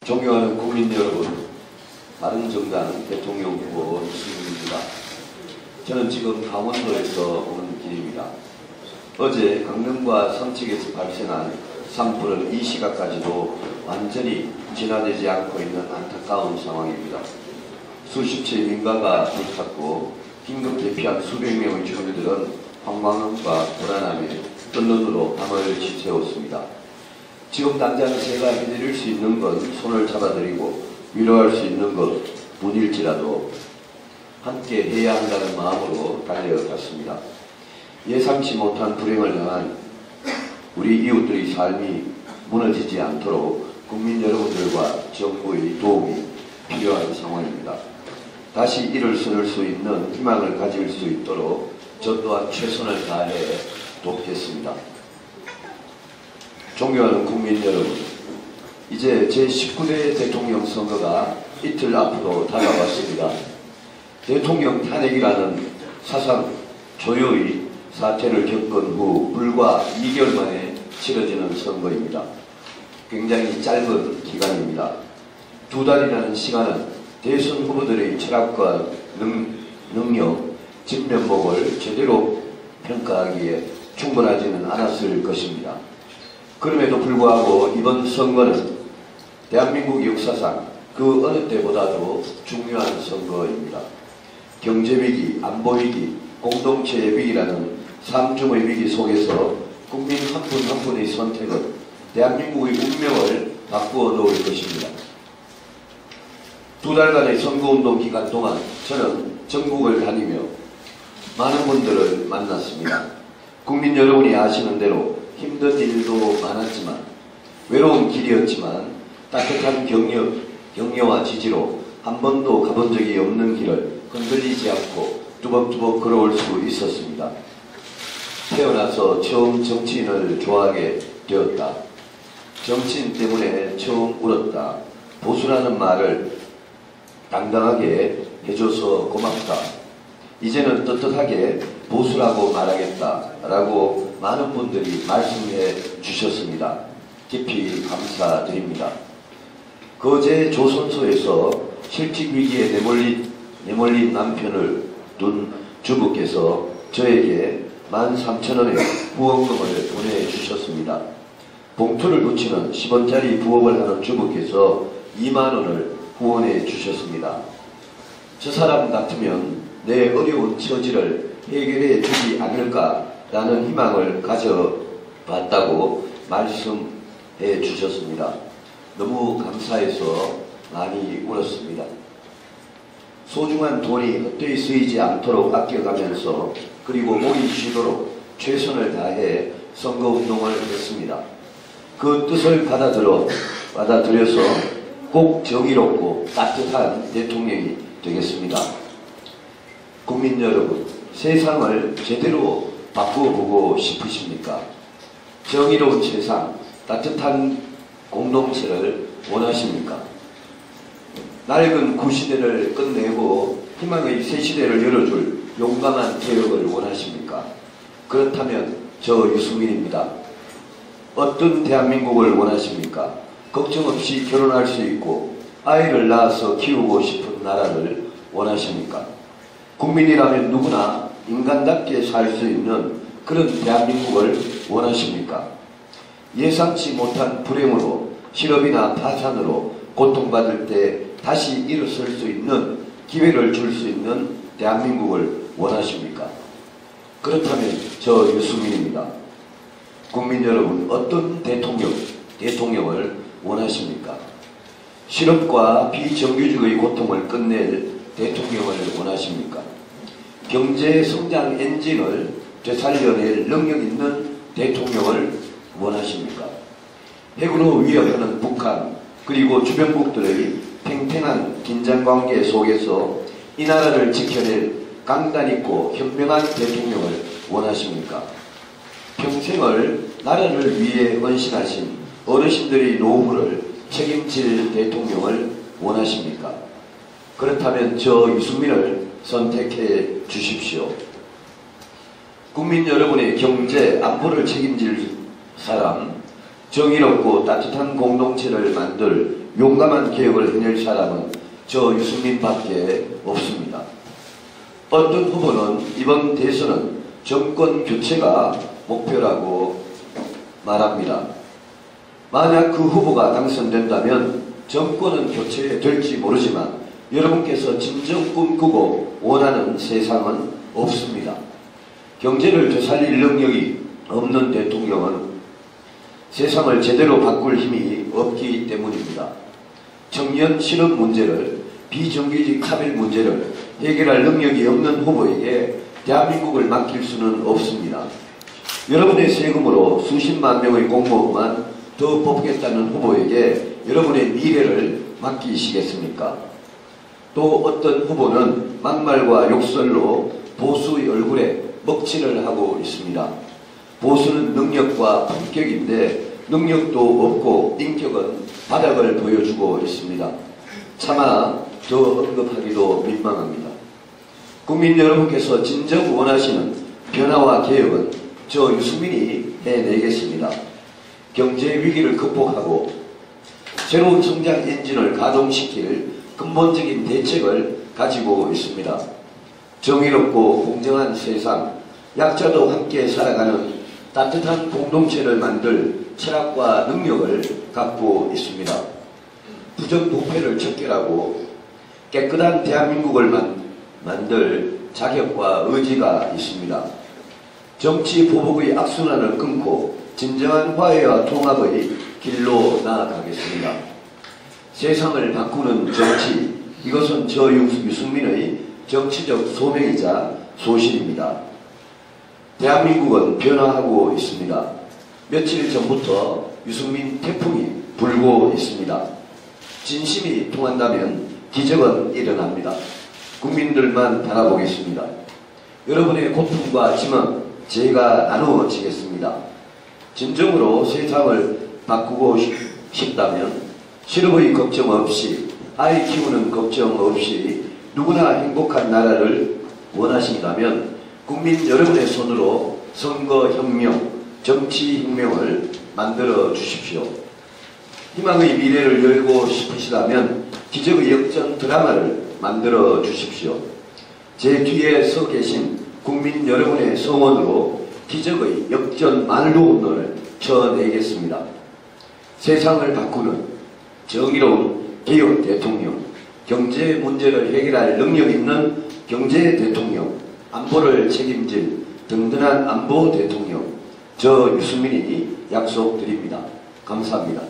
존경하는 국민 여러분, 바른정당 대통령 후보 유승민입니다. 저는 지금 강원도에서 오는 길입니다. 어제 강릉과 삼척에서 발생한 산불은 이 시각까지도 완전히 진화되지 않고 있는 안타까운 상황입니다. 수십 채의 민가가 불탔고 긴급 대피한 수백 명의 주민들은 황망함과 불안함에 뜬 눈으로 밤을 지새웠습니다. 지금 당장 제가 해드릴 수 있는 건 손을 잡아드리고 위로할 수 있는 것 뿐일지라도 함께 해야 한다는 마음으로 달려갔습니다. 예상치 못한 불행을 당한 우리 이웃들의 삶이 무너지지 않도록 국민 여러분들과 정부의 도움이 필요한 상황입니다. 다시 일을 쓸 수 있는 희망을 가질 수 있도록 저 또한 최선을 다해 돕겠습니다. 존경하는 국민 여러분, 이제 제19대 대통령 선거가 이틀 앞으로 다가왔습니다. 대통령 탄핵이라는 사상 초유의 사태를 겪은 후 불과 2개월 만에 치러지는 선거입니다. 굉장히 짧은 기간입니다. 2달이라는 시간은 대선 후보들의 철학과 능력, 진면목을 제대로 평가하기에 충분하지는 않았을 것입니다. 그럼에도 불구하고 이번 선거는 대한민국 역사상 그 어느 때보다도 중요한 선거입니다. 경제위기, 안보위기, 공동체의 위기라는 3중의 위기 속에서 국민 한 분 한 분의 선택은 대한민국의 운명을 바꾸어 놓을 것입니다. 2달간의 선거운동 기간 동안 저는 전국을 다니며 많은 분들을 만났습니다. 국민 여러분이 아시는 대로 힘든 일도 많았지만 외로운 길이었지만 따뜻한 격려와 지지로 한 번도 가본 적이 없는 길을 흔들리지 않고 뚜벅뚜벅 걸어올 수 있었습니다. 태어나서 처음 정치인을 좋아하게 되었다. 정치인 때문에 처음 울었다. 보수라는 말을 당당하게 해줘서 고맙다. 이제는 떳떳하게 보수라고 말하겠다 라고 많은 분들이 말씀해 주셨습니다. 깊이 감사드립니다. 거제 조선소에서 실직 위기에 내몰린 남편을 둔 주부께서 저에게 13,000원의 후원금을 보내주셨습니다. 봉투를 붙이는 10원짜리 부업을 하는 주부께서 2만원을 후원해 주셨습니다. 저 사람 같으면 내 어려운 처지를 해결해 주지 않을까라는 희망을 가져봤다고 말씀해 주셨습니다. 너무 감사해서 많이 울었습니다. 소중한 돈이 헛되이 쓰이지 않도록 아껴가면서 그리고 목이 쉬도록 최선을 다해 선거운동을 했습니다. 그 뜻을 받아들여서 꼭 정의롭고 따뜻한 대통령이 되겠습니다. 국민 여러분, 세상을 제대로 바꾸어보고 싶으십니까? 정의로운 세상, 따뜻한 공동체를 원하십니까? 낡은 구시대를 끝내고 희망의 새시대를 열어줄 용감한 개혁을 원하십니까? 그렇다면 저 유승민입니다. 어떤 대한민국을 원하십니까? 걱정 없이 결혼할 수 있고 아이를 낳아서 키우고 싶은 나라를 원하십니까? 국민이라면 누구나 인간답게 살 수 있는 그런 대한민국을 원하십니까? 예상치 못한 불행으로 실업이나 파산으로 고통받을 때 다시 일어설 수 있는 기회를 줄 수 있는 대한민국을 원하십니까? 그렇다면 저 유승민입니다. 국민 여러분, 어떤 대통령을 원하십니까? 실업과 비정규직의 고통을 끝낼 대통령을 원하십니까? 경제 성장 엔진을 되살려낼 능력 있는 대통령을 원하십니까? 핵으로 위협하는 북한 그리고 주변국들의 팽팽한 긴장관계 속에서 이 나라를 지켜낼 강단있고 현명한 대통령을 원하십니까? 평생을 나라를 위해 헌신하신 어르신들의 노후를 책임질 대통령을 원하십니까? 그렇다면 저 유승민을 선택해 주십시오. 국민 여러분의 경제, 안보를 책임질 사람, 정의롭고 따뜻한 공동체를 만들 용감한 개혁을 해낼 사람은 저 유승민밖에 없습니다. 어떤 후보는 이번 대선은 정권 교체가 목표라고 말합니다. 만약 그 후보가 당선된다면 정권은 교체될지 모르지만 여러분께서 진정 꿈꾸고 원하는 세상은 없습니다. 경제를 되살릴 능력이 없는 대통령은 세상을 제대로 바꿀 힘이 없기 때문입니다. 청년 실업 문제를, 비정규직 카벨 문제를 해결할 능력이 없는 후보에게 대한민국을 맡길 수는 없습니다. 여러분의 세금으로 수십만 명의 공무원만 더 뽑겠다는 후보에게 여러분의 미래를 맡기시겠습니까? 또 어떤 후보는 막말과 욕설로 보수의 얼굴에 먹칠을 하고 있습니다. 보수는 능력과 품격인데 능력도 없고 인격은 바닥을 보여주고 있습니다. 차마 더 언급하기도 민망합니다. 국민 여러분께서 진정 원하시는 변화와 개혁은 저 유승민이 해내겠습니다. 경제 위기를 극복하고 새로운 성장 엔진을 가동시킬 근본적인 대책을 가지고 있습니다. 정의롭고 공정한 세상, 약자도 함께 살아가는 따뜻한 공동체를 만들 철학과 능력을 갖고 있습니다. 부정부패를 척결하고 깨끗한 대한민국을 만들 자격과 의지가 있습니다. 정치 보복의 악순환을 끊고 진정한 화해와 통합의 길로 나아가겠습니다. 세상을 바꾸는 정치, 이것은 저 유승민의 정치적 소명이자 소신입니다. 대한민국은 변화하고 있습니다. 며칠 전부터 유승민 태풍이 불고 있습니다. 진심이 통한다면 기적은 일어납니다. 국민들만 바라보겠습니다. 여러분의 고통과 짐은 제가 나누어지겠습니다. 진정으로 세상을 바꾸고 싶다면 실업의 걱정 없이, 아이 키우는 걱정 없이 누구나 행복한 나라를 원하신다면 국민 여러분의 손으로 선거혁명, 정치혁명을 만들어 주십시오. 희망의 미래를 열고 싶으시다면 기적의 역전 드라마를 만들어 주십시오. 제 뒤에 서 계신 국민 여러분의 성원으로 기적의 역전 만루 홈런을 쳐내겠습니다. 세상을 바꾸는 정의로운 개혁 대통령, 경제 문제를 해결할 능력 있는 경제 대통령, 안보를 책임질 든든한 안보 대통령, 저 유승민이 약속드립니다. 감사합니다.